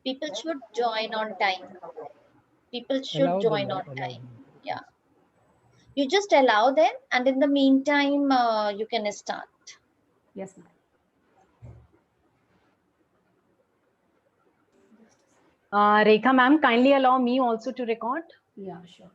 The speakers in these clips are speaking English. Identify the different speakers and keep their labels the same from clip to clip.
Speaker 1: People should join on time. People should
Speaker 2: Allow them,
Speaker 1: join on
Speaker 2: right? Allow
Speaker 1: time.
Speaker 2: them.
Speaker 1: Yeah. You just allow them, and in the meantime, you can start.
Speaker 3: Yes, ma'am.
Speaker 4: Rekha ma'am, kindly allow me also to record.
Speaker 3: Yeah, sure.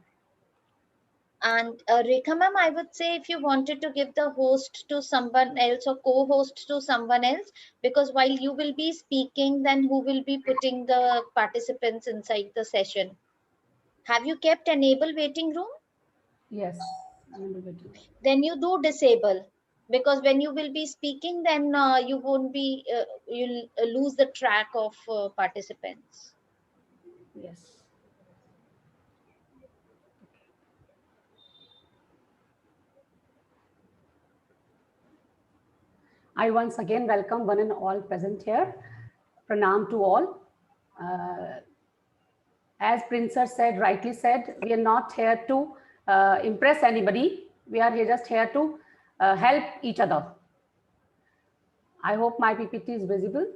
Speaker 1: And Rekha ma'am, I would say if you wanted to give the host to someone else or co-host to someone else, because while you will be speaking, then who will be putting the participants inside the session? Have you kept enable waiting room?
Speaker 3: Yes. Enable waiting.
Speaker 1: Then you do disable, because when you will be speaking, then you won't be you'll lose the track of participants.
Speaker 3: Yes. I once again welcome one and all present here. Pranam to all. As Princer said, rightly said, we are not here to impress anybody. We are here just here to help each other. I hope my PPT is visible.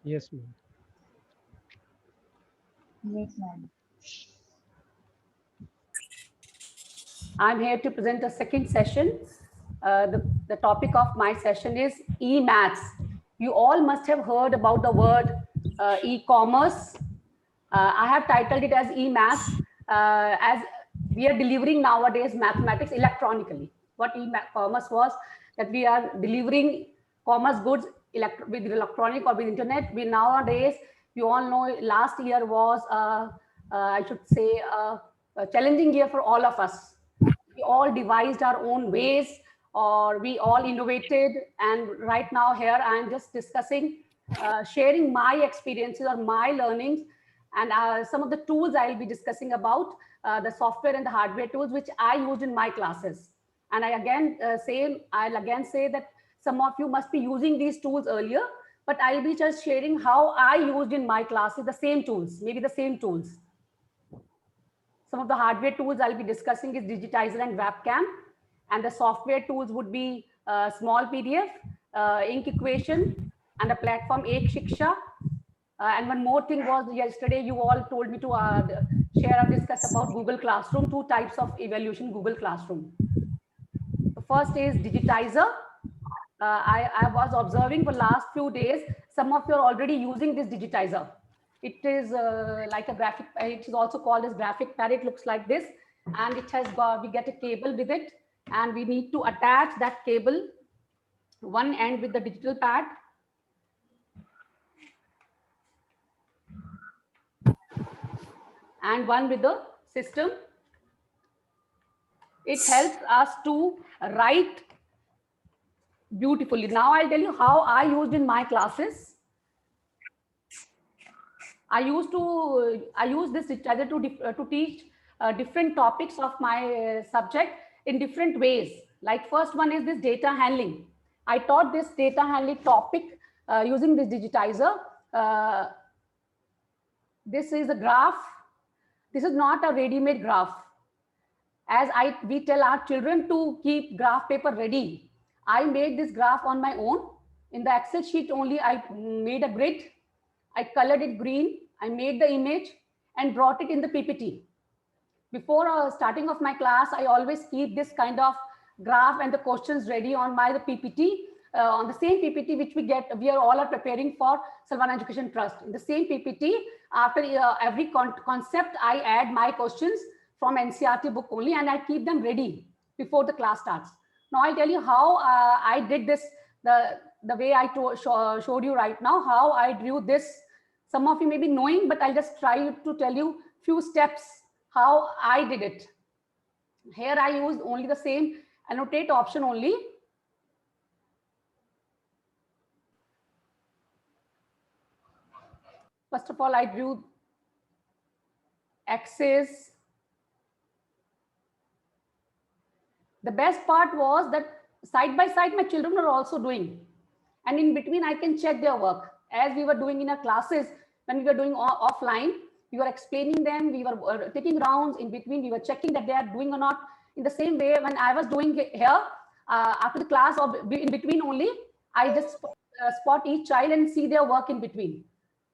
Speaker 2: Yes, ma'am.
Speaker 5: Yes, ma'am.
Speaker 3: I'm here to present a second session. The topic of my session is e-maths. You all must have heard about the word e-commerce. I have titled it as e-maths as we are delivering nowadays mathematics electronically. What e-commerce was that we are delivering commerce goods with electronic or with internet. We nowadays, you all know, last year was, I should say, a challenging year for all of us. We all devised our own ways, or we all innovated. And right now here, I am just discussing, sharing my experiences or my learnings, and some of the tools I'll be discussing about, the software and the hardware tools which I used in my classes. And I'll again say that some of you must be using these tools earlier, but I'll be just sharing how I used in my classes the same tools, maybe the same tools. Some of the hardware tools I'll be discussing is Digitizer and Webcam, and the software tools would be Small PDF, Ink Equation, and the platform Ek Shiksha. And one more thing was, yesterday you all told me to share or discuss about Google Classroom, two types of evaluation Google Classroom. The first is Digitizer. I was observing for last few days, some of you are already using this Digitizer. It is like a graphic, it is also called as graphic pad. It looks like this, and it has got, we get a cable with it, and we need to attach that cable, one end with the digital pad, and one with the system. It helps us to write beautifully. Now I'll tell you how I used in my classes. I use this digitizer to teach different topics of my subject in different ways. Like first one is this data handling. I taught this data handling topic using this digitizer. This is a graph. This is not a ready-made graph. As we tell our children to keep graph paper ready, I made this graph on my own. In the Excel sheet only, I made a grid. I colored it green. I made the image and brought it in the PPT. Before starting of my class, I always keep this kind of graph and the questions ready on my PPT, on the same PPT which we are all preparing for Salvan Education Trust. In the same PPT, after every concept, I add my questions from NCERT book only, and I keep them ready before the class starts. Now I'll tell you how I did this, the way I showed you right now, how I drew this. Some of you may be knowing, but I'll just try to tell you few steps how I did it. Here I used only the same annotate option only. First of all, I drew axis. The best part was that side by side, my children are also doing. And in between, I can check their work. As we were doing in our classes, when we were doing offline, we were explaining them, we were taking rounds in between, we were checking that they are doing or not. In the same way, when I was doing it here, after the class or in between only, I just spot each child and see their work in between.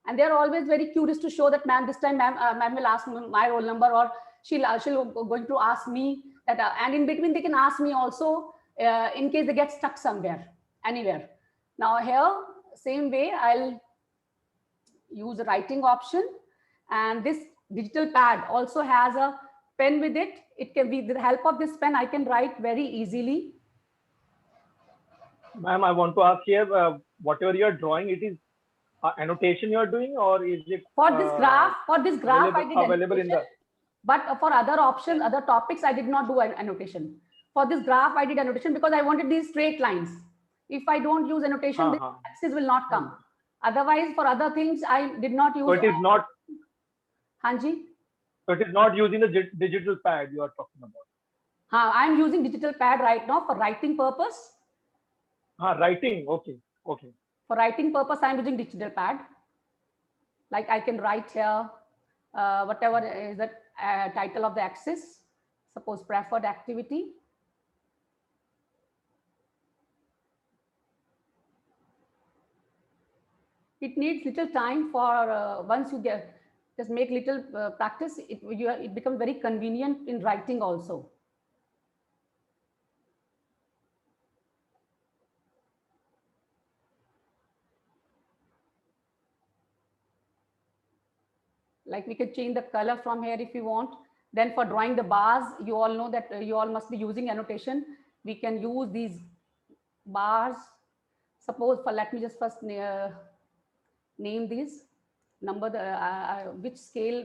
Speaker 3: And they're always very curious to show that, ma'am, this time ma'am will ask my roll number, or she'll going to ask me that, and in between they can ask me also in case they get stuck somewhere, anywhere. Now here, same way, I'll use the writing option, and this digital pad also has a pen with it. It can be, with the help of this pen, I can write very easily.
Speaker 5: Ma'am, I want to ask here, whatever you are drawing, it is annotation you are doing, or is it
Speaker 3: For this graph, I did
Speaker 5: available in the?
Speaker 3: But for other options, other topics, I did not do an annotation. For this graph, I did annotation because I wanted these straight lines. If I don't use annotation, the axis will not come. Otherwise, for other things, I did not use.
Speaker 5: So it is not.
Speaker 3: Hanji?
Speaker 5: So it is not using the digital pad you are talking about.
Speaker 3: I'm using digital pad right now for writing purpose.
Speaker 5: Writing. Okay. Okay.
Speaker 3: For writing purpose, I'm using digital pad. Like I can write here, whatever is the title of the axis. Suppose preferred activity. It needs little time for once you get, just make little practice, it becomes very convenient in writing also. Like we can change the color from here if you want. Then for drawing the bars, you all know that you all must be using annotation. We can use these bars. Suppose for, let me just first name these, number the which scale.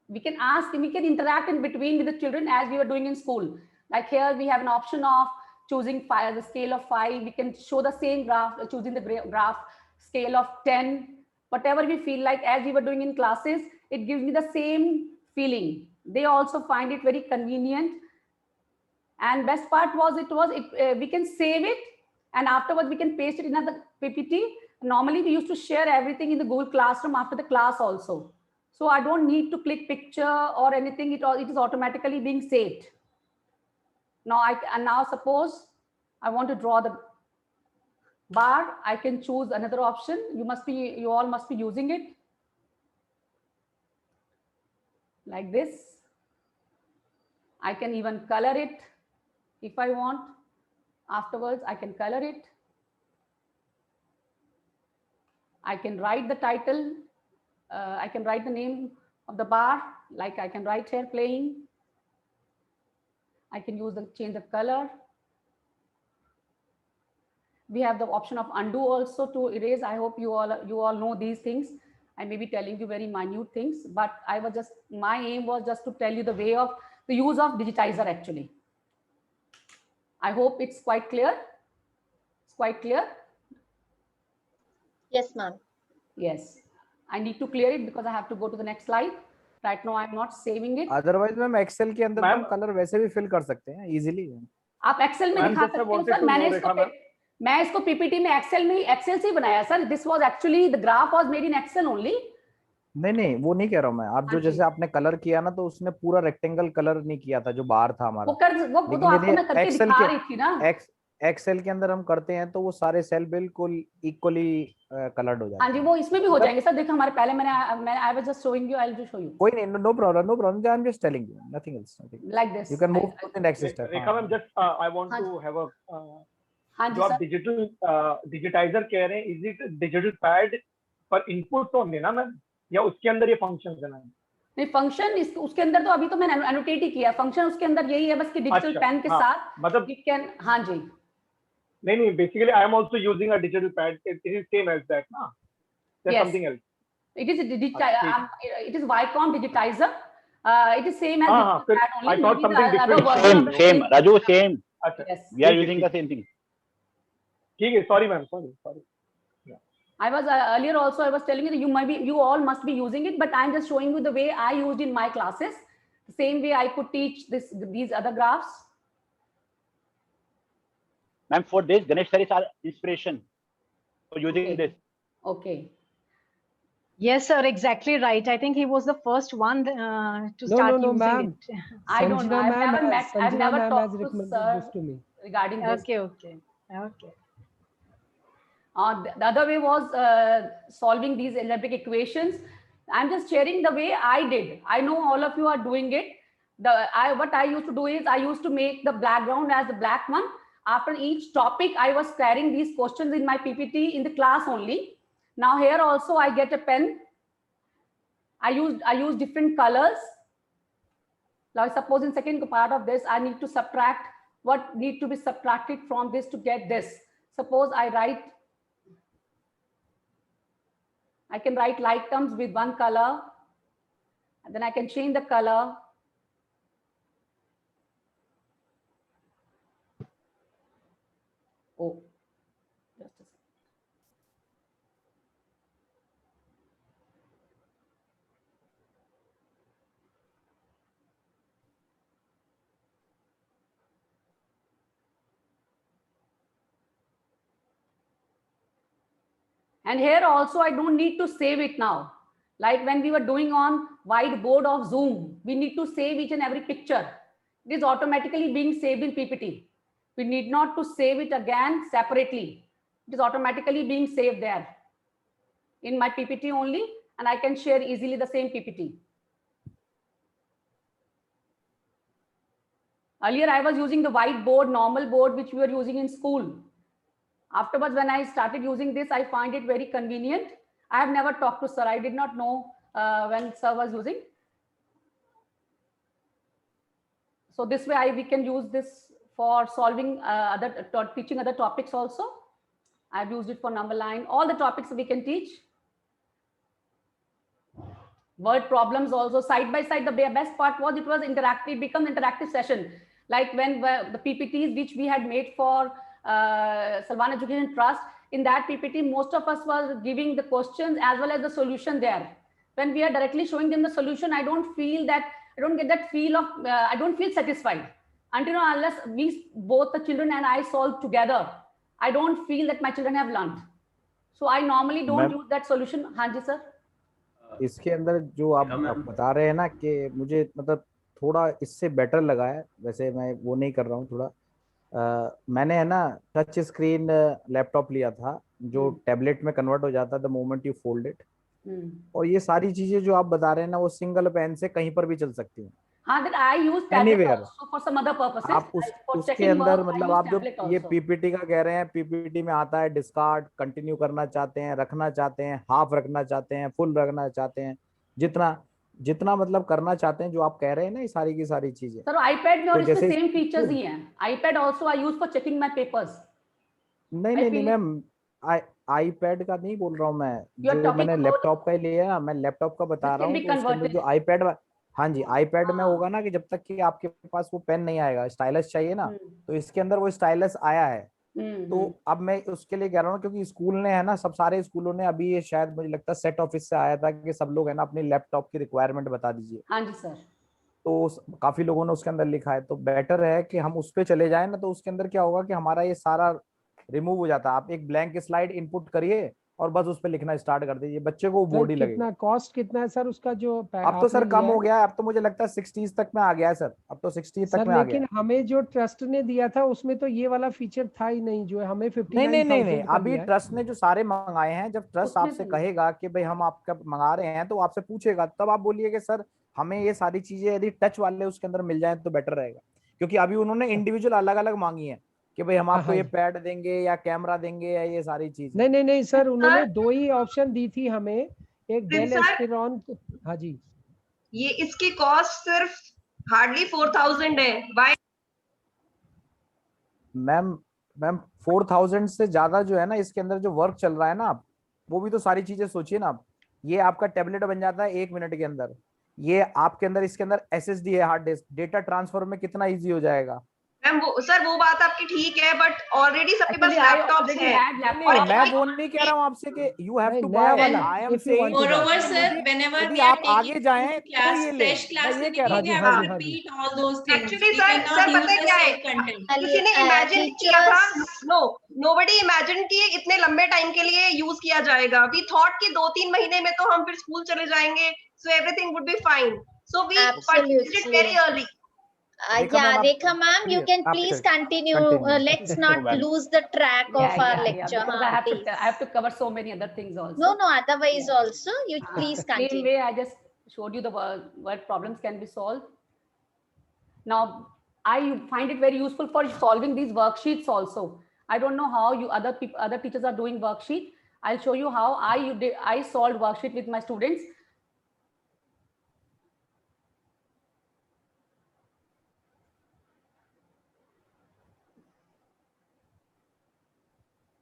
Speaker 3: We can ask, we can interact in between with the children as we were doing in school. Like here we have an option of choosing the scale of 5. We can show the same graph, choosing the graph scale of 10, whatever we feel like, as we were doing in classes. It gives me the same feeling. They also find it very convenient. And best part was we can save it, and afterwards we can paste it in another PPT. Normally we used to share everything in the Google Classroom after the class also. So I don't need to click picture or anything. It is automatically being saved. Now suppose I want to draw the bar. I can choose another option. You all must be using it. Like this. I can even color it if I want. Afterwards, I can color it. I can write the title. I can write the name of the bar. Like I can write here playing. I can change the color. We have the option of undo also to erase. I hope you all know these things. I may be telling you very minute things, but my aim was just to tell you the way of the use of digitizer actually. I hope it's quite clear. It's quite clear.
Speaker 1: Yes, ma'am.
Speaker 3: Yes. I need to clear it because I have to go to the next slide. Right now I'm not saving it.
Speaker 6: Otherwise ma'am Excel के अंदर हम colour वैसे भी fill कर सकते हैं easily.
Speaker 3: आप Excel में दिखा सकते हो सर. मैं इसको पीपीटी में एक्सेल से ही बनाया sir. This was actually the graph was made in Excel only.
Speaker 6: नहीं वो नहीं कह रहा हूँ मैं. आप जो जैसे आपने कलर किया ना, तो उसने पूरा रेक्टेंगल कलर नहीं किया था जो बाहर था हमारा.
Speaker 3: वो तो आपको मैं करके दिखा रही थी ना.
Speaker 6: एक्सेल के अंदर हम करते हैं तो वो सारे सेल बिल्कुल इक्वली कलर्ड हो जाते हैं.
Speaker 3: हाँ जी, वो इसमें भी हो जाएंगे सर. देखो हमारे पहले मैंने I was just showing you. I will just show you.
Speaker 6: कोई नहीं, no problem. I am just telling you, nothing else.
Speaker 3: Like this
Speaker 6: you can move to the next step.
Speaker 5: Rekha ma'am, just I want to have a
Speaker 3: हाँ जी
Speaker 5: जो आप
Speaker 3: sir.
Speaker 5: Digitizer कह रहे हैं, is it digital pad पर input only ना ma'am, या उसके अंदर ये फंक्शंस है?
Speaker 3: नहीं, फंक्शन उसके अंदर तो अभी तो मैंने एनोटेट ही किया. फंक्शन उसके अंदर यही है बस कि डिजिटल पेन के साथ
Speaker 5: मतलब
Speaker 3: यू कैन. हाँ जी.
Speaker 5: नहीं, basically I am also using a digital pad. It is same as that ना? There's something else.
Speaker 3: It is Vicom digitizer. It is same as digital pad only.
Speaker 5: I thought something different.
Speaker 7: Same Raju, same.
Speaker 3: Yes.
Speaker 7: We are using the same thing.
Speaker 5: ठीक है. Sorry ma'am, sorry.
Speaker 3: I was earlier also I was telling you that you all must be using it, but I'm just showing you the way I used in my classes. The same way I could teach these other graphs.
Speaker 7: Ma'am, for this Ganesh sir is our inspiration for using this.
Speaker 3: Okay.
Speaker 4: Yes, sir, exactly right. I think he was the first one to start using it.
Speaker 3: I don't know. I've never talked to sir
Speaker 2: this to me
Speaker 3: regarding this.
Speaker 4: Okay.
Speaker 3: The other way was solving these algebraic equations. I'm just sharing the way I did. I know all of you are doing it. What I used to do is I used to make the background as the black one. After each topic, I was carrying these questions in my PPT in the class only. Now here also I get a pen. I use different colors. Now suppose in second part of this, I need to subtract what need to be subtracted from this to get this. Suppose I can write like terms with one color, and then I can change the color. Oh, just a second. And here also, I don't need to save it now. Like when we were doing on whiteboard of Zoom, we need to save each and every picture. It is automatically being saved in PPT. We need not to save it again separately. It is automatically being saved there in my PPT only, and I can share easily the same PPT. Earlier, I was using the whiteboard, normal board, which we were using in school. Afterwards, when I started using this, I find it very convenient. I have never talked to sir. I did not know when sir was using. So this way we can use this for solving teaching other topics also. I've used it for number line. All the topics we can teach. Word problems also side by side. The best part was it was interactive, become interactive session. Like when the PPTs which we had made for Salwan Education Trust, in that PPT, most of us were giving the questions as well as the solution there. When we are directly showing them the solution, I don't get that feel of, I don't feel satisfied. Until unless both the children and I solve together, I don't feel that my children have learned. So I normally don't use that solution. हाँ जी sir.
Speaker 6: इसके अंदर जो आप बता रहे हैं ना कि मुझे मतलब थोड़ा इससे बेटर लगा है, वैसे मैं वो नहीं कर रहा हूँ थोड़ा। मैंने है ना टच स्क्रीन लैपटॉप लिया था जो टैबलेट में कन्वर्ट हो जाता है the moment you fold it, और ये सारी चीजें जो आप बता रहे हैं ना वो सिंगल पेन से कहीं पर भी चल सकती हैं।
Speaker 3: हाँ, that I use tablet also for some other purposes.
Speaker 6: आप उसके अंदर मतलब आप जो ये पीपीटी का कह रहे हैं, पीपीटी में आता है डिस्कार्ड, कंटिन्यू करना चाहते हैं, रखना चाहते हैं, हाफ रखना चाहते हैं, फुल रखना चाहते हैं, जितना मतलब करना चाहते हैं जो आप कह रहे हैं ना, ये सारी की सारी चीजें।
Speaker 3: सर आईपैड में और इसमें सेम फीचर्स ही हैं। IPad also I use for checking my papers.
Speaker 6: नहीं मैम, आईपैड का नहीं बोल रहा हूँ मैं, जो मैंने लैपटॉप का ही लिया, मैं लैपटॉप का बता रहा हूँ। तो जो आईपैड, हाँ जी, आईपैड में होगा ना कि जब तक कि आपके पास वो पेन नहीं आएगा, स्टाइलस चाहिए ना, तो इसके अंदर वो स्टाइलस आया है। तो अब मैं उसके लिए कह रहा हूँ क्योंकि स्कूल ने है ना, सब सारे स्कूलों ने अभी ये शायद मुझे लगता है सेट ऑफिस से आया था कि सब लोग है ना अपनी लैपटॉप की रिक्वायरमेंट बता दीजिए।
Speaker 3: हाँ जी सर।
Speaker 6: तो काफी लोगों ने उसके अंदर लिखा है, तो बेटर है कि हम उस पे चले जाएं ना, तो उसके अंदर क्या होगा कि हमारा ये सारा रिमूव हो जाता है। आप एक ब्लैंक स्लाइड इनपुट करिए और बस उस पे लिखना स्टार्ट कर दीजिए, बच्चे को बोर्ड ही लगेगा।
Speaker 2: कितना कॉस्ट कितना है सर उसका? जो
Speaker 6: अब तो सर कम हो गया है, अब तो मुझे लगता है 60s तक में आ गया है सर, अब तो 60 तक में आ गया।
Speaker 2: लेकिन हमें जो ट्रस्ट ने दिया था उसमें तो ये वाला फीचर था ही नहीं, जो हमें
Speaker 6: 59,000 नहीं, अभी ट्रस्ट ने जो सारे मंगाए हैं, जब ट्रस्ट आपसे कहेगा कि भाई हम आपका मंगा रहे हैं तो आपसे पूछेगा, तब आप बोलिए कि सर हमें ये सारी चीजें यदि टच वाले उसके अंदर मिल जाए तो बेटर रहेगा, क्योंकि अभी उन्होंने इंडिविजुअल अलग अलग मांगी है कि भाई हम आपको ये पैड देंगे या कैमरा देंगे या ये सारी चीज।
Speaker 2: नहीं सर, उन्होंने दो ही ऑप्शन दी थी हमें, एक डेल एस्पिरॉन। हाँ जी,
Speaker 8: ये इसकी कॉस्ट सिर्फ हार्डली 4,000 है। व्हाई
Speaker 6: मैम 4,000 से ज्यादा जो है ना इसके अंदर जो वर्क चल रहा है ना, आप वो भी तो सारी चीजें सोचिए ना। आप ये आपका टैबलेट बन जाता है 1 मिनट के अंदर, ये आपके अंदर इसके अंदर एसएसडी है, हार्ड डिस्क, डेटा ट्रांसफर में कितना इजी हो जाएगा।
Speaker 8: मैम वो बात आपकी ठीक है, बट ऑलरेडी सबके पास लैपटॉप्स है।
Speaker 6: मैं वो नहीं कह रहा हूँ आपसे कि you have to buy, I am saying
Speaker 9: moreover sir, whenever we
Speaker 6: आप आगे जाएं तो ये ले,
Speaker 9: class
Speaker 6: ये कह रहा हूँ।
Speaker 9: repeat all those things।
Speaker 8: Actually sir पता है क्या है, किसी ने इमेजिन किया था, nobody imagined कि इतने लंबे टाइम के लिए यूज किया जाएगा। We thought कि 2-3 महीने में तो हम फिर स्कूल चले जाएंगे, so everything would be fine, so we purchased it very early।
Speaker 1: Yeah, Rekha ma'am, you can please continue. Let's not lose the track of our lecture.
Speaker 3: Because I have to cover so many other things also.
Speaker 1: No, otherwise also, you please continue.
Speaker 3: Same way, I just showed you the word problems can be solved. Now, I find it very useful for solving these worksheets also. I don't know how you other teachers are doing worksheet. I'll show you how I solved worksheet with my students.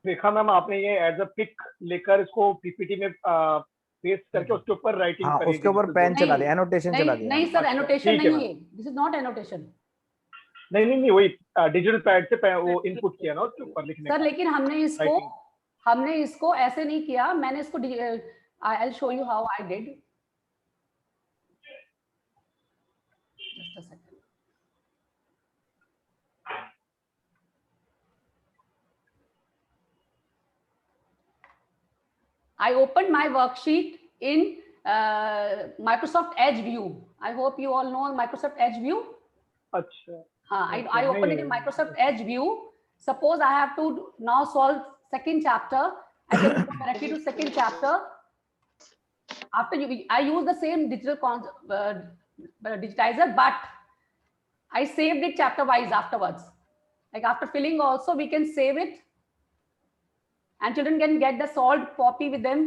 Speaker 5: Rekha ma'am, आपने ये as a pick लेकर इसको PPT में paste करके उसके ऊपर writing करी,
Speaker 6: उसके ऊपर पेन चला दिया, एनोटेशन चला दिया।
Speaker 3: नहीं सर, एनोटेशन नहीं है, दिस इज नॉट एनोटेशन।
Speaker 5: नहीं, वही डिजिटल पैड से वो इनपुट किया ना उसके ऊपर लिखने
Speaker 3: सर, लेकिन हमने इसको ऐसे नहीं किया। मैंने इसको I will show you how I did. Just a second. I opened my worksheet in Microsoft Edge view. I hope you all know Microsoft Edge view.
Speaker 5: अच्छा.
Speaker 3: I opened it in Microsoft Edge view. Suppose I have to now solve second chapter. I can go directly to second chapter. After I use the same digital digitizer, but I saved it chapter wise afterwards. Like after filling also, we can save it. And children can get the solved copy with them.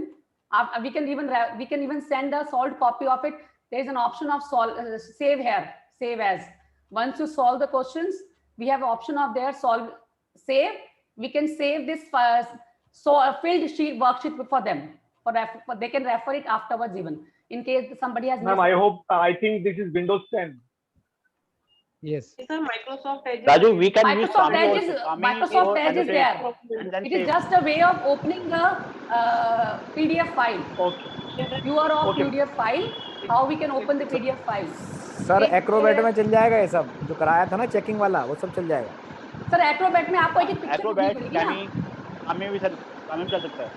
Speaker 3: We can even send a solved copy of it. There is an option of save here, save as. Once you solve the questions, we have option of there save. We can save this filled sheet worksheet for them. They can refer it afterwards even in case somebody has.
Speaker 5: Ma'am, I think this is Windows 10.
Speaker 2: Yes.
Speaker 9: Sir, Microsoft Edge.
Speaker 7: Raju, we can
Speaker 3: Microsoft Edge is there. It is just a way of opening the PDF file.
Speaker 5: Okay.
Speaker 3: You are of PDF file. How we can open the PDF file?
Speaker 6: Sir Acrobat में चल जाएगा ये सब जो कराया था ना checking वाला, वो सब चल जाएगा।
Speaker 3: सर एक्रोबैट में आपको एक पिक्चर
Speaker 7: एक्रोबैट हमें भी चल सकता है।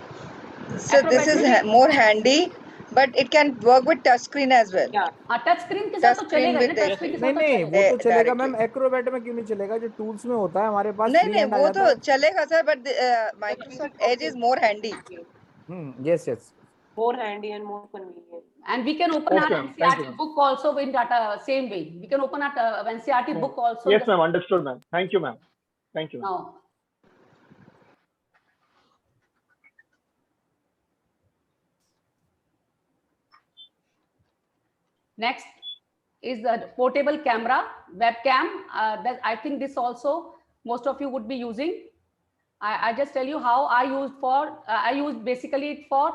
Speaker 10: So this is more handy, but it can work with touch screen as well.
Speaker 3: Yeah. Touch screen के साथ तो चलेगा ना, टच स्क्रीन के साथ
Speaker 6: नहीं वो तो चलेगा मैम। एक्रोबैट में क्यों नहीं चलेगा? जो टूल्स में होता है हमारे पास।
Speaker 10: नहीं वो तो चलेगा sir, but Microsoft Edge is more handy.
Speaker 6: Yes.
Speaker 9: More handy and more convenient.
Speaker 3: And we can open our NCERT book also in data same way. We can open our NCERT book also.
Speaker 5: Yes, ma'am. Understood, ma'am. Thank you, ma'am. Thank you.
Speaker 3: Now, next is the portable camera, webcam. That I think this also most of you would be using. I just tell you how I used basically it for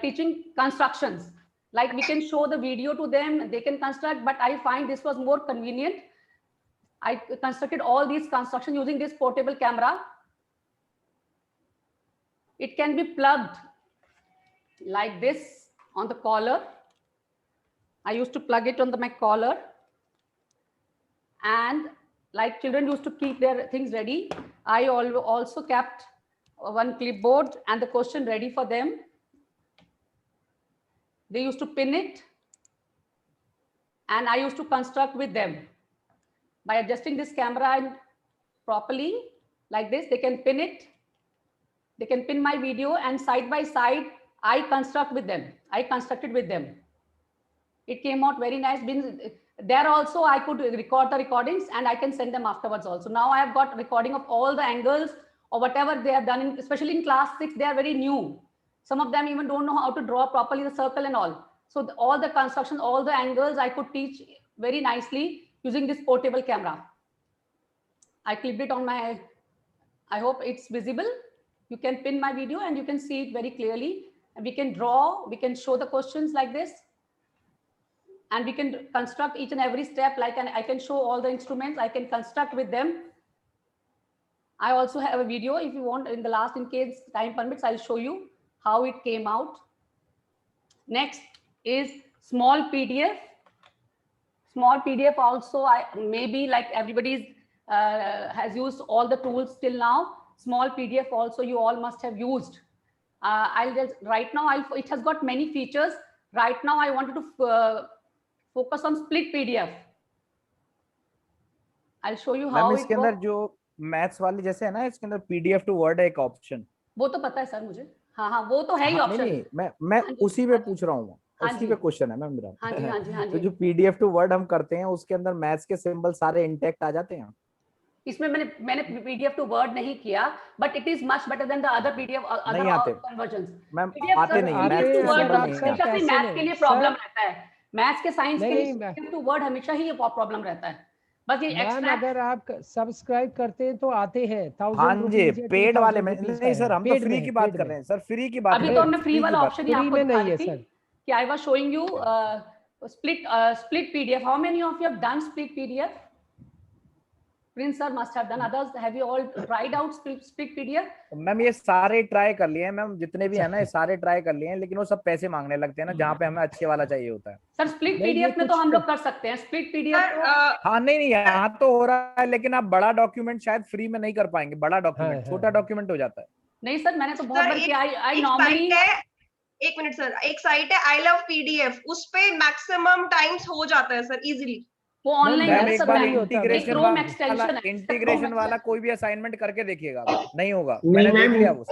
Speaker 3: teaching constructions. Like we can show the video to them, they can construct, but I find this was more convenient. I constructed all these constructions using this portable camera. It can be plugged like this on the collar. I used to plug it on my collar. And like children used to keep their things ready, I also kept one clipboard and the question ready for them. They used to pin it, and I used to construct with them. By adjusting this camera properly, like this, they can pin it. They can pin my video, and side by side, I constructed with them. It came out very nice. There also, I could record the recordings, and I can send them afterwards also. Now I have got recording of all the angles or whatever they have done, especially in class 6, they are very new. Some of them even don't know how to draw properly the circle and all. So all the construction, all the angles I could teach very nicely using this portable camera. I clipped it on my, I hope it's visible. You can pin my video and you can see it very clearly. And we can draw, we can show the questions like this. And we can construct each and every step, like I can show all the instruments, I can construct with them. I also have a video if you want in the last, in case time permits, I'll show you how it came out. Next is small PDF. Small PDF also, maybe like everybody has used all the tools till now. Small PDF also you all must have used. It has got many features. Right now I wanted to focus on split PDF. I'll show you how
Speaker 6: ma'am
Speaker 3: it
Speaker 6: इसके अंदर
Speaker 3: works.
Speaker 6: जो maths वाली जैसे है ना, इसके अंदर PDF to word है एक ऑप्शन।
Speaker 3: वो तो पता है सर मुझे, हाँ हाँ वो तो है ही ऑप्शन।
Speaker 6: नहीं मैं उसी पे पूछ रहा हूँ, उसी पे क्वेश्चन है मैम मेरा।
Speaker 3: हाँ जी हाँ जी हाँ
Speaker 6: तो
Speaker 3: जी।
Speaker 6: जो पीडीएफ टू वर्ड हम करते हैं उसके अंदर मैथ्स के सिंबल सारे इंटैक्ट आ जाते हैं।
Speaker 3: इसमें मैंने पीडीएफ टू वर्ड नहीं किया, but it is much better than the other PDF
Speaker 6: नहीं आते
Speaker 3: कन्वर्जंस।
Speaker 6: मैम, आते नहीं है मैथ्स के सिंबल नहीं है।
Speaker 3: मैथ्स के लिए प्रॉब्लम रहता है, मैथ्स के साइंस के लिए
Speaker 2: नहीं,
Speaker 3: पीडीएफ टू वर्ड हमेशा ही प्रॉब्लम रहता है। बस ये
Speaker 2: मैम अगर आप सब्सक्राइब करते हैं तो आते हैं 1000
Speaker 6: हाँ जी,
Speaker 2: रुपीज या
Speaker 6: पेड वाले में
Speaker 2: 2000 रुपीज
Speaker 6: नहीं सर, हम तो फ्री की बात कर रहे हैं सर, फ्री की बात।
Speaker 3: अभी तो हमने फ्री वाला ऑप्शन ही आपको
Speaker 2: में
Speaker 3: दिखा
Speaker 2: नहीं है
Speaker 3: रही थी
Speaker 2: सर
Speaker 3: कि I was showing you split PDF. How many of you have done split PDF? Prince sir must have done. Others, have you all tried out split PDF?
Speaker 6: Ma'am ये सारे ट्राई कर लिए हैं मैम, जितने भी है ना ये सारे ट्राई कर लिए हैं, लेकिन वो सब पैसे मांगने लगते हैं ना, जहाँ पे हमें अच्छे वाला चाहिए होता है।
Speaker 3: सर स्प्लिट पीडीएफ में तो हम लोग कर सकते हैं स्प्लिट पीडीएफ।
Speaker 6: हाँ नहीं यहाँ तो हो रहा है, लेकिन आप बड़ा डॉक्यूमेंट शायद फ्री में नहीं कर पाएंगे, बड़ा डॉक्यूमेंट छोटा डॉक्यूमेंट हो जाता है।
Speaker 3: नहीं सर मैंने तो बहुत बार किया। आई नॉर्मली
Speaker 8: एक मिनट सर, एक साइट है आई लव पीडीएफ, उस पे मैक्सिमम टाइम्स हो जाता है सर इजीली।
Speaker 3: वो ऑनलाइन
Speaker 6: इंटीग्रेशन वाला कोई भी असाइनमेंट करके देखिएगा, नहीं होगा।
Speaker 11: नहीं मैम,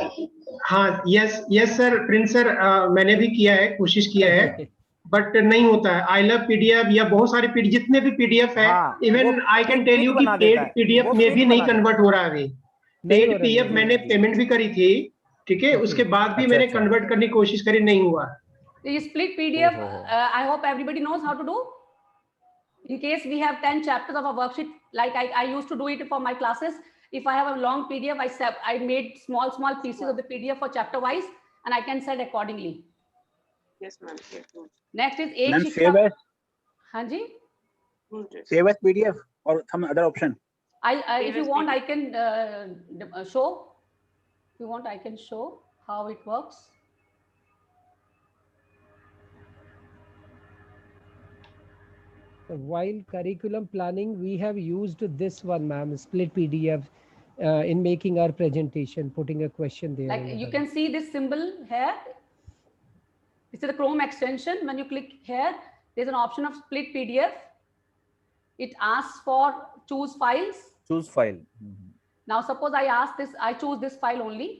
Speaker 11: हाँ यस सर, प्रिंस सर मैंने भी किया है, कोशिश किया है, बट नहीं होता है। आई लव पीडीएफ या बहुत सारे पीडीएफ, जितने भी पीडीएफ है, even I can tell you कि पेड पीडीएफ में भी नहीं कन्वर्ट हो रहा है अभी। पेड पीडीएफ मैंने पेमेंट भी करी थी, ठीक है, उसके बाद भी मैंने कन्वर्ट करने की कोशिश करी, नहीं हुआ।
Speaker 3: Split PDF I hope everybody knows how to do. In case we have 10 chapters of a worksheet, like I used to do it for my classes. If I have a long PDF, I made small pieces of the PDF for chapter wise, and I can set accordingly.
Speaker 9: Yes, ma'am.
Speaker 3: Next is
Speaker 7: ma'am, save as.
Speaker 3: हाँ जी.
Speaker 7: Save as PDF or some other option.
Speaker 3: If you want, I can show. If you want, I can show how it works.
Speaker 2: While curriculum planning, we have used this one, ma'am, split PDF, in making our presentation, putting a question there.
Speaker 3: Like you can see this symbol here. This is the Chrome extension. When you click here, there's an option of split PDF. It asks for choose files.
Speaker 6: Choose file.
Speaker 3: Now suppose I choose this file only.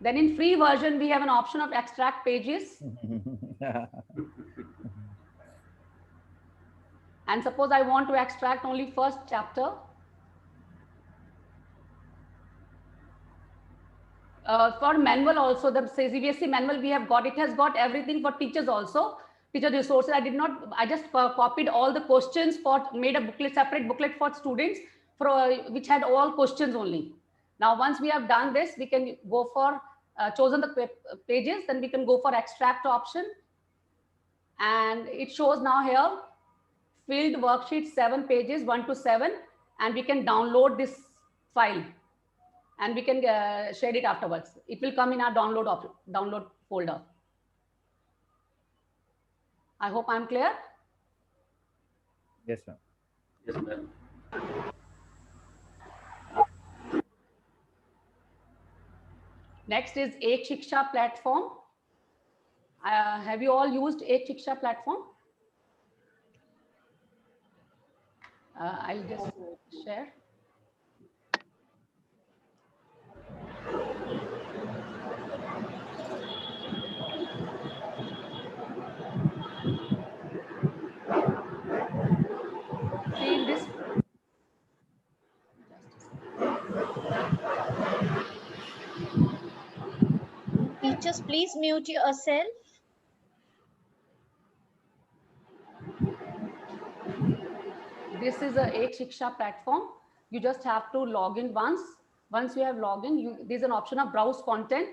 Speaker 3: Then in free version, we have an option of extract pages. And suppose I want to extract only first chapter. For manual also, the CBSE manual we have got, it has got everything for teachers also. Teacher resources, I just copied all the questions made a booklet, separate booklet for students which had all questions only. Now, once we have done this, we can go for chosen the pages, then we can go for extract option. And it shows now here, filled worksheet 7 pages, 1 to 7, and we can download this file and we can share it afterwards. It will come in our download folder. I hope I'm clear.
Speaker 6: Yes, ma'am.
Speaker 7: Yes, ma'am.
Speaker 3: Next is Ek Shiksha platform. Have you all used Ek Shiksha platform? I'll just share. See this.
Speaker 1: Teachers, please mute yourself.
Speaker 3: This is a Ek Shiksha platform. You just have to log in once. Once you have logged in, there's an option of browse content.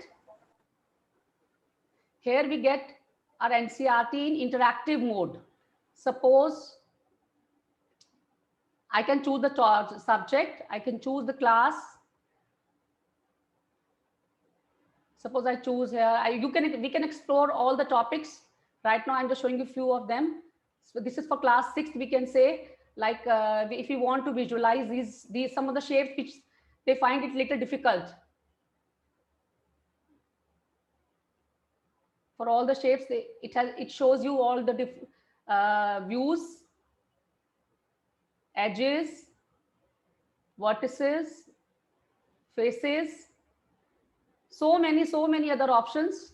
Speaker 3: Here we get our NCERT in interactive mode. Suppose I can choose the subject, I can choose the class. Suppose I choose here, we can explore all the topics. Right now, I'm just showing you a few of them. So this is for class 6th, we can say, like if you want to visualize these some of the shapes which they find it little difficult. For all the shapes, it shows you all the views, edges, vertices, faces, so many other options.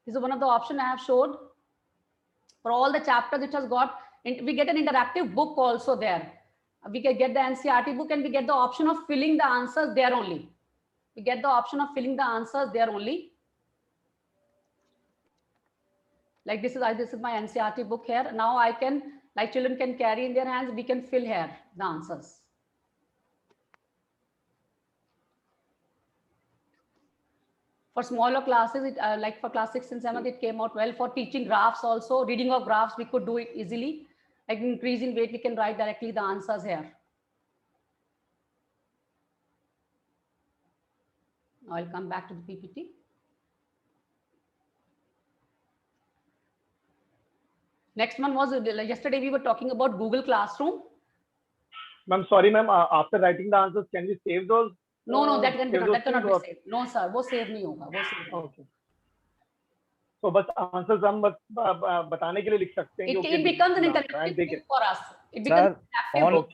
Speaker 3: This is one of the options I have showed. For all the chapters, it has got, we get an interactive book also there. We can get the NCERT book and we get the option of filling the answers there only. We get the option of filling the answers there only. Like this is my NCERT book here. Now I can, like children can carry in their hands, we can fill here the answers. For smaller classes, like for class 6 and 7, it came out well. For teaching graphs also, reading of graphs, we could do it easily. Like increase in weight, we can write directly the answers here. Now I'll come back to the PPT. Next one was, yesterday we were talking about Google Classroom.
Speaker 5: Ma'am, sorry ma'am, after writing the answers, can we save those?
Speaker 3: No, that cannot be saved. No sir, वो save नहीं होगा, वो save नहीं होगा.
Speaker 5: Okay. So बस answers हम बस बताने के लिए लिख सकते हैं.
Speaker 3: It becomes an interactive book for us. It becomes an interactive book.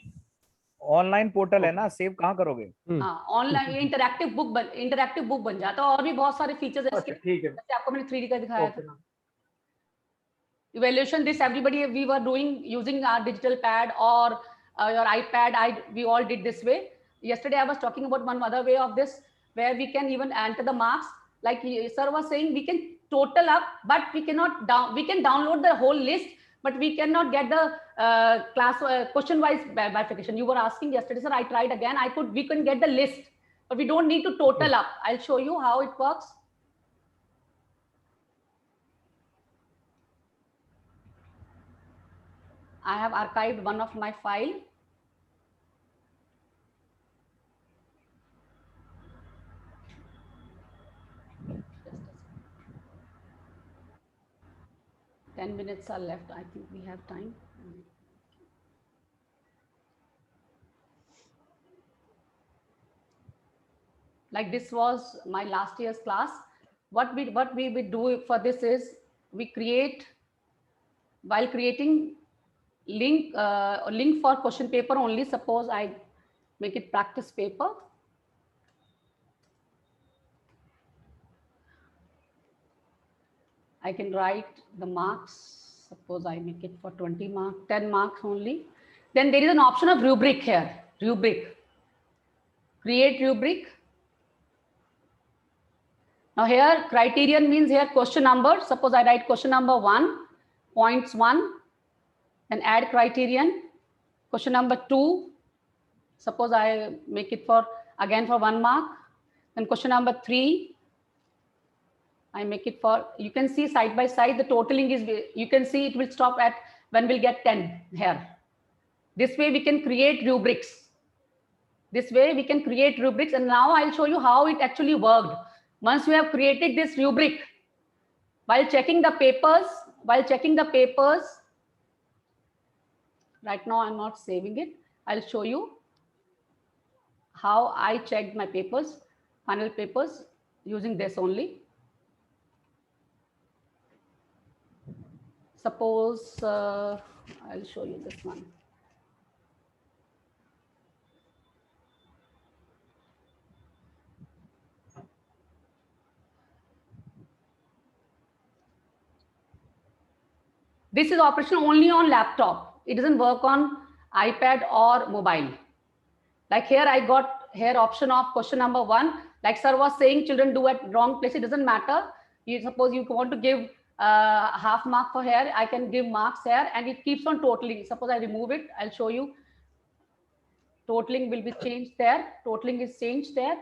Speaker 6: Online portal है ना, सेव कहाँ करोगे?
Speaker 3: हाँ, ऑनलाइन इंटरैक्टिव बुक बन जाता है. और भी बहुत सारे फीचर्स हैं इसके.
Speaker 5: ठीक है.
Speaker 3: जैसे आपको मैंने 3D का दिखाया था. Evaluation, this everybody we were doing using our digital pad or your iPad. We all did this way. Yesterday I was talking about one other way of this, where we can even enter the marks. Like sir was saying, we can total up, but we cannot we can download the whole list, but we cannot get the class question wise bifurcation. You were asking yesterday, sir. I tried again. We can get the list, but we don't need to total up. I'll show you how it works. I have archived one of my file. Just 10 minutes are left. I think we have time. Like this was my last year's class. What we would do for this is we create, while creating link for question paper only. Suppose I make it practice paper. I can write the marks. Suppose I make it for 20 marks, 10 marks only. Then there is an option of rubric here. Rubric. Create rubric. Now here criterion means here question number. Suppose I write question number 1, points 1. And add criterion. Question number 2, suppose I make it for again for 1 mark. Then question number 3, I make it for, you can see side by side the totaling is, you can see it will stop at when we'll get 10 here. This way we can create rubrics. This way we can create rubrics, and now I'll show you how it actually worked. Once you have created this rubric, while checking the papers, right now I'm not saving it. I'll show you how I checked my papers, final papers, using this only. Suppose I'll show you this one. This is operational only on laptop. It doesn't work on iPad or mobile. Like here, I got here option of question number 1. Like sir was saying, children do at wrong place. It doesn't matter. You suppose you want to give half mark for here. I can give marks here, and it keeps on totaling. Suppose I remove it. I'll show you. Totaling will be changed there. Totaling is changed there.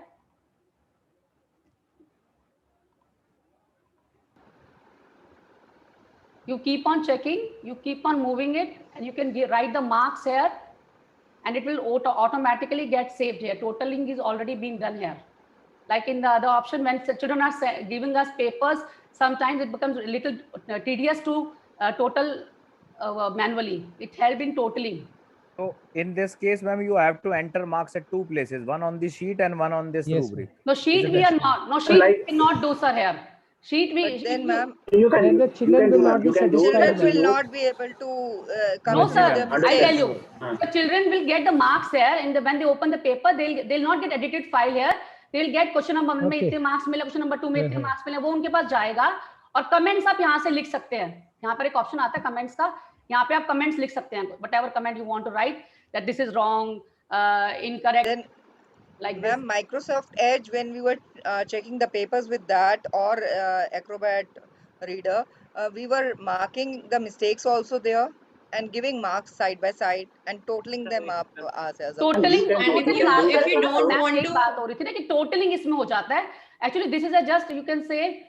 Speaker 3: You keep on checking, you keep on moving it, and you can write the marks here, and it will automatically get saved here. Totaling is already being done here. Like in the other option, when children are giving us papers, sometimes it becomes a little tedious to total manually. It helps in totaling.
Speaker 6: So in this case, ma'am, you have to enter marks at 2 places, one on the sheet and one on this rubric.
Speaker 3: No sheet we are not. No sheet we cannot do, sir, here. Sheet we.
Speaker 10: But then, ma'am,
Speaker 2: then the children will not be satisfied.
Speaker 10: children will not be able to come
Speaker 3: No,
Speaker 10: up
Speaker 3: sir.
Speaker 10: with their
Speaker 3: I
Speaker 10: mistakes.
Speaker 3: tell you, the children will get the marks here, and when they open the paper, they'll not get edited file here. They'll get question number 1 में इतने marks मिले, question number 2 में इतने marks मिले, वो उनके पास जाएगा. और comments आप यहाँ से लिख सकते हैं. यहाँ पर एक option आता है comments का. यहाँ पे आप comments लिख सकते हैं. Whatever comment you want to write, that this is wrong, incorrect.
Speaker 10: Then,
Speaker 3: like this.
Speaker 10: Microsoft Edge, when we were checking the papers with that or Acrobat Reader, we were marking the mistakes also there and giving marks side by side and totaling them up as a
Speaker 3: Totaling,
Speaker 8: if you don't want to,
Speaker 3: बात हो रही थी ना कि totaling इसमें हो जाता है. Actually, this is a just, you can say,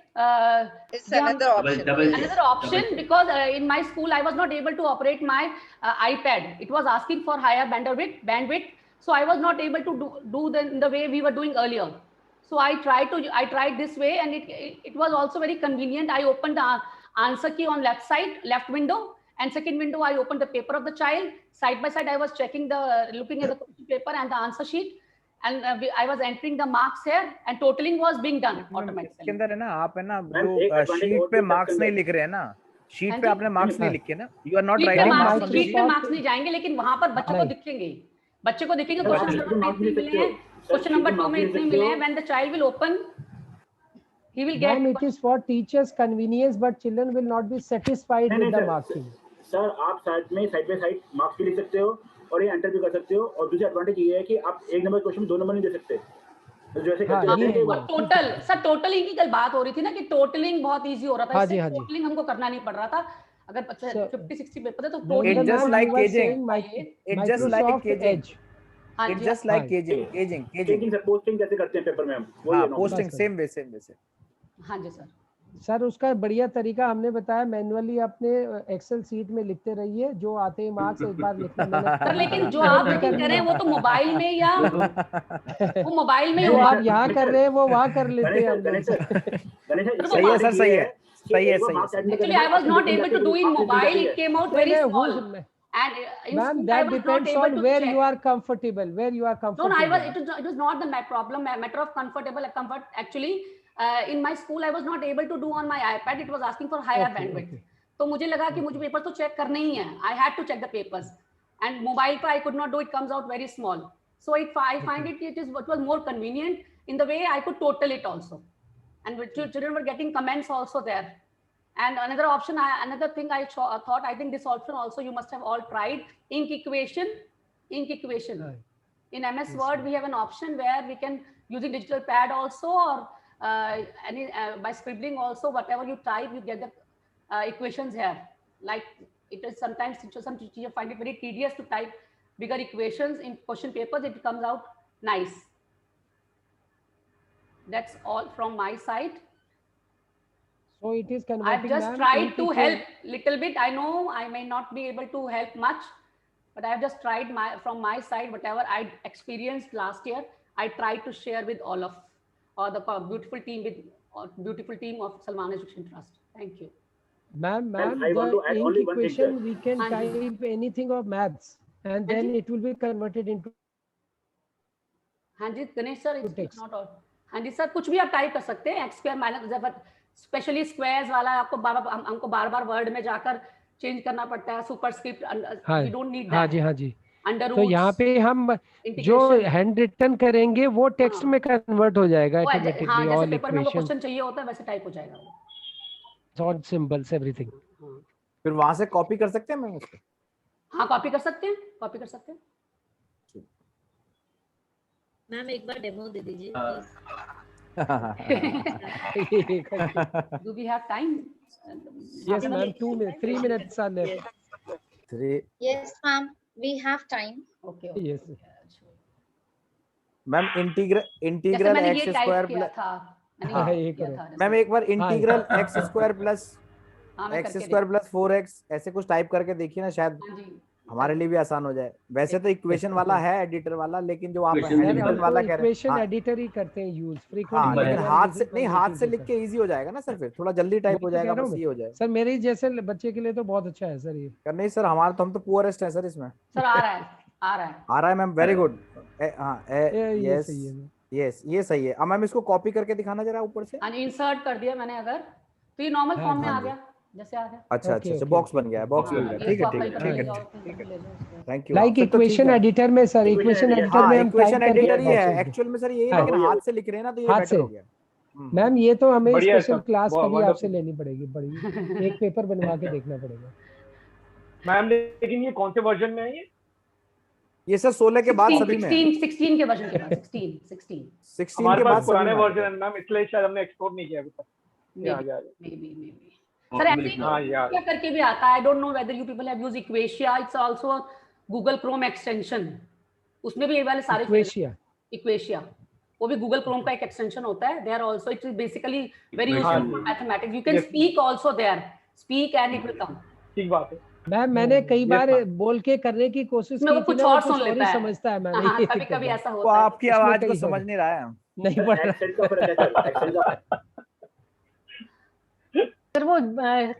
Speaker 10: it's another option.
Speaker 3: Another option, because in my school I was not able to operate my iPad. It was asking for higher bandwidth, so I was not able to do the way we were doing earlier. So I tried this way, and it was also very convenient. I opened the answer key on left window, and second window I opened the paper of the child. Side by side I was looking at the question paper and the answer sheet, and I was entering the marks here, and totaling was being done automatically.
Speaker 6: इसके अंदर है ना, आप है ना जो sheet पे marks नहीं लिख रहे हैं ना, शीट पे आपने मार्क्स नहीं लिखे ना, you are not writing marks.
Speaker 3: Sheet पे मार्क्स नहीं जाएंगे, लेकिन वहां पर बच्चों को दिखेंगे. बच्चे को दिखेंगे क्वेश्चन नंबर 1 मिले हैं, क्वेश्चन नंबर 2 में इतने मिले हैं. When the child will open, he will get.
Speaker 2: Ma'am, it is for teachers' convenience, but children will not be satisfied with the marking.
Speaker 7: Sir आप साइड बाय साइड मार्क्स भी लिख सकते हो और ये एंटर भी कर सकते हो. और दूसरी एडवांटेज ये है कि आप एक नंबर क्वेश्चन में 2 नंबर नहीं दे सकते. तो जैसे
Speaker 3: टोटल सर, टोटलिंग की कल बात हो रही थी ना कि टोटलिंग बहुत इजी हो रहा था. इससे टोटलिंग हमको करना नहीं पड़ रहा था. अगर 50-60 पेपर है तो
Speaker 6: totalling it just like caging. It just like caging. It's just like caging.
Speaker 7: Posting कैसे करते हैं पेपर में हम,
Speaker 6: वो पोस्टिंग सेम वे.
Speaker 3: हाँ जी सर.
Speaker 2: सर उसका बढ़िया तरीका हमने बताया, मैनुअली अपने एक्सेल सीट में लिखते रहिए, जो आते ही मार्क्स एक बार लिखने में.
Speaker 3: सर लेकिन जो आप कर रहे हैं वो तो मोबाइल में, या वो मोबाइल में,
Speaker 2: जो आप यहाँ कर रहे हैं वो वहाँ कर लेते हैं.
Speaker 6: सही है सर, सही है.
Speaker 3: Actually, I was not able to do in mobile. It came out very small. And
Speaker 2: ma'am, that depends on where you are comfortable.
Speaker 3: No, it was not the problem, matter of comfort. Actually, in my school I was not able to do on my iPad. It was asking for higher bandwidth. तो मुझे लगा कि मुझे paper तो check करने ही है. I had to check the papers, and mobile पर I could not do. It comes out very small. So I find it was more convenient in the way I could total it also, and children were getting comments also there. And another option, another thing I thought, I think this option also you must have all tried, ink equation. In MS Word we have an option where we can, using digital pad also, or by scribbling also, whatever you type you get the equations here. Like it is sometimes some teachers find it very tedious to type bigger equations in question papers. It comes out nice. That's all from my side.
Speaker 2: So it is
Speaker 3: I've just tried to help little bit. I know I may not be able to help much, but I've just tried from my side, whatever I experienced last year, I tried to share with all of the beautiful team of Salman Education Trust. Thank you.
Speaker 2: Ma'am, the ink equation we can type anything of maths, and then it will be converted into.
Speaker 3: हाँ जी Ganesh sir, it's not all. हाँ जी sir, कुछ भी आप type कर सकते हैं. X square minus, specially squares वाला आपको हमको बार वर्ड में जाकर चेंज करना पड़ता है. Superscript we don't need that.
Speaker 2: हाँ जी. तो यहाँ पे हम जो हैंड रिटन करेंगे वो टेक्स्ट में कन्वर्ट हो जाएगा ऑटोमेटिकली.
Speaker 3: ऑल पेपर में क्वेश्चन चाहिए होता है वैसे टाइप हो जाएगा.
Speaker 2: Short symbols everything.
Speaker 6: फिर वहां से कॉपी कर सकते हैं. मैं उसको
Speaker 3: हाँ कॉपी कर सकते हैं.
Speaker 12: मैम एक बार डेमो दे दीजिए.
Speaker 3: Do we have time?
Speaker 2: Yes, ma'am. 3 minutes are left.
Speaker 6: 3.
Speaker 1: Yes, ma'am. We have time.
Speaker 3: Okay.
Speaker 2: Yes.
Speaker 6: Ma'am integral x square plus. Ma'am एक बार integral x square plus 4x ऐसे कुछ टाइप करके देखिए ना, शायद हमारे लिए भी आसान हो जाए. वैसे तो इक्वेशन वाला है एडिटर वाला, लेकिन जो आप एडिटर वाला कह रहे हैं
Speaker 2: इक्वेशन एडिटर ही करते हैं यूज
Speaker 6: फ्रीक्वेंटली. हाथ से लिख के इजी हो जाएगा ना सर, फिर थोड़ा जल्दी टाइप हो जाएगा, बस ये हो जाए.
Speaker 2: सर मेरे जैसे बच्चे के लिए तो बहुत अच्छा है सर ये.
Speaker 6: नहीं सर, हमारा तो हम तो पुअरेस्ट है सर इसमें.
Speaker 3: सर आ रहा है ma'am.
Speaker 6: Very good. Yes yes ये सही है। अब मैम इसको कॉपी करके दिखाना जरा ऊपर से।
Speaker 3: इंसर्ट कर दिया मैंने अगर, तो ये नॉर्मल फॉर्म में आ गया, जैसे आ गया।
Speaker 6: अच्छा अच्छा अच्छा, बॉक्स बन गया है, बॉक्स बन गया। ठीक है ठीक है ठीक है, thank you.
Speaker 2: Like equation editor में सर, इक्वेशन एडिटर में हम
Speaker 6: इक्वेशन एडिटर ही है एक्चुअल में सर, यही लेकिन हाथ से लिख रहे हैं ना, तो ये बेटर हो गया।
Speaker 2: मैम ये तो हमें
Speaker 5: बढ़िया है
Speaker 2: स्पेशल
Speaker 5: सर,
Speaker 2: क्लास
Speaker 5: बहुत
Speaker 2: कभी आपसे
Speaker 5: wonderful।
Speaker 2: लेनी पड़ेगी, बड़ी एक पेपर बनवा के देखना पड़ेगा।
Speaker 5: मैम लेकिन ये कौन से वर्जन में है
Speaker 6: ये सर 16 के बाद सभी में
Speaker 3: 16 के वर्जन के बाद 16
Speaker 5: हमारे
Speaker 6: के बाद
Speaker 5: पास पुराने
Speaker 6: सभी में
Speaker 5: वर्जन है मैम, इसलिए शायद हमने एक्सपोर्ट नहीं किया अभी तक। ये आ गया
Speaker 3: सर ऐसे
Speaker 5: हाँ यार
Speaker 3: क्या करके भी आता है, I don't know whether you people have used Equatio, it's also Google Chrome extension, उसमें भी ये वाले सारे इक्वेशिया वो भी गूगल क्रोम का एक एक्सटेंशन होता है। They are also, it is basically very useful for mathematics, you can speak also there, speak and it will come.
Speaker 5: ठीक बात है
Speaker 2: मैम, मैंने कई बार बोल के करने की कोशिश की,
Speaker 3: कुछ और सुन लेता है,
Speaker 2: समझता है। मैंने
Speaker 3: कभी-कभी ऐसा
Speaker 6: वो
Speaker 3: होता है,
Speaker 6: आपकी आवाज को समझ नहीं रहा है,
Speaker 2: नहीं पढ़ रहा।
Speaker 4: सर वो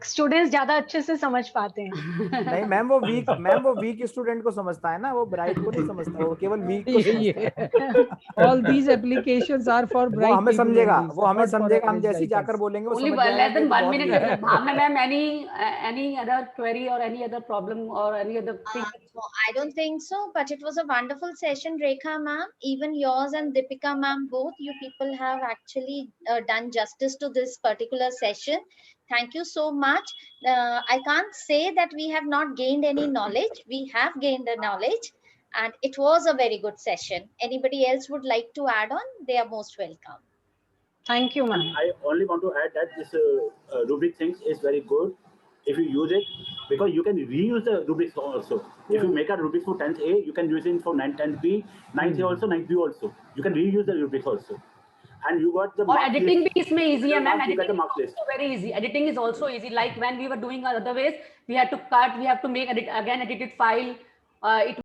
Speaker 4: स्टूडेंट्स ज्यादा अच्छे से समझ पाते हैं।
Speaker 6: नहीं मैम, वो वीक स्टूडेंट को समझता है ना, वो ब्राइट को नहीं समझता, वो केवल वीक को समझता है।
Speaker 2: All these applications are for bright,
Speaker 6: वो हमें समझेगा, हम जैसे जाकर बोलेंगे वो समझ जाएगा।
Speaker 3: less than 1 minute. Bhavna ma'am, any other query or any other problem or any other thing?
Speaker 1: No, I don't think so, but it was a wonderful session, Rekha ma'am. Even yours and Deepika ma'am, both you people have actually done justice to this particular session. Thank you so much. I can't say that we have not gained any knowledge. We have gained the knowledge, and it was a very good session. Anybody else would like to add on? They are most welcome.
Speaker 4: Thank you, ma'am.
Speaker 7: I only want to add that this rubric things is very good if you use it, because you can reuse the rubrics also. If you make a rubric for 10th A, you can use it for 10th B, 9th A also, 9th B also. You can reuse the rubrics also. And you got the
Speaker 3: editing भी इसमें easy है ma'am, editing is
Speaker 7: also
Speaker 3: very easy. Editing is also easy. Like when we were doing other ways, we had to cut, we have to make edit again edited file. It